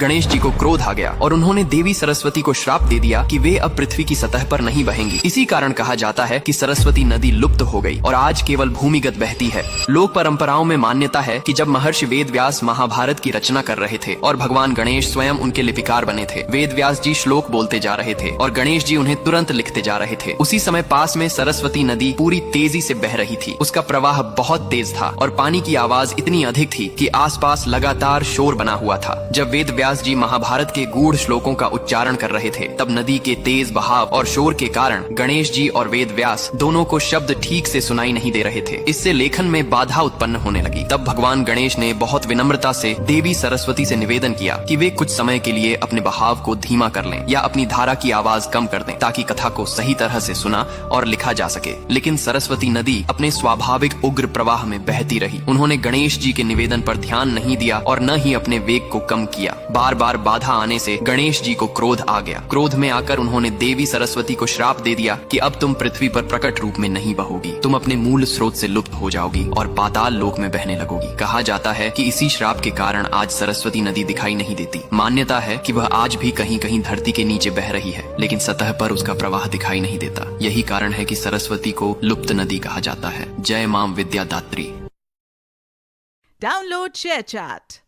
गणेश जी को क्रोध आ गया और उन्होंने देवी सरस्वती को श्राप दे दिया कि वे अब पृथ्वी की सतह पर नहीं बहेंगी। इसी कारण कहा जाता है कि सरस्वती नदी लुप्त हो गई और आज केवल भूमिगत बहती है। लोक परंपराओं में मान्यता है कि जब महर्षि वेद व्यास महाभारत की रचना कर रहे थे और भगवान गणेश स्वयं उनके लिपिकार बने थे, वेद व्यास जी श्लोक बोलते जा रहे थे और गणेश जी उन्हें तुरंत लिखते जा रहे थे। उसी समय पास में सरस्वती नदी पूरी तेजी से बह रही थी। उसका प्रवाह बहुत तेज था और पानी की आवाज इतनी अधिक थी कि आसपास लगातार शोर बना हुआ था। जब वेद व्यास जी महाभारत के गूढ़ श्लोकों का उच्चारण कर रहे थे, तब नदी के तेज बहाव और शोर के कारण गणेश जी और वेद व्यास दोनों को शब्द ठीक से सुनाई नहीं दे रहे थे। इससे लेखन में बाधा उत्पन्न होने लगी। तब भगवान गणेश ने बहुत विनम्रता से देवी सरस्वती से निवेदन किया कि वे कुछ समय के लिए अपने बहाव को धीमा कर लें या अपनी धारा की आवाज कम कर दें, ताकि कथा को सही तरह से सुना और लिखा जा सके। लेकिन सरस्वती नदी अपने स्वाभाविक उग्र प्रवाह में बहती रही। उन्होंने गणेश जी के निवेदन पर ध्यान नहीं दिया और न ही अपने वेग को कम किया। बार बार बाधा आने से गणेश जी को क्रोध आ गया। क्रोध में आकर उन्होंने देवी सरस्वती को श्राप दे दिया कि अब तुम पृथ्वी पर प्रकट रूप में नहीं बहोगी, तुम अपने मूल स्रोत से लुप्त हो जाओगी और पाताल लोक में बहने लगोगी। कहा जाता है कि इसी श्राप के कारण आज सरस्वती नदी दिखाई नहीं देती। मान्यता है कि वह आज भी कहीं कहीं धरती के नीचे बह रही है, लेकिन सतह पर उसका प्रवाह दिखाई नहीं देता। यही कारण है कि सरस्वती को लुप्त नदी कहा जाता है। जय मां विद्यादात्री। Download ShareChat.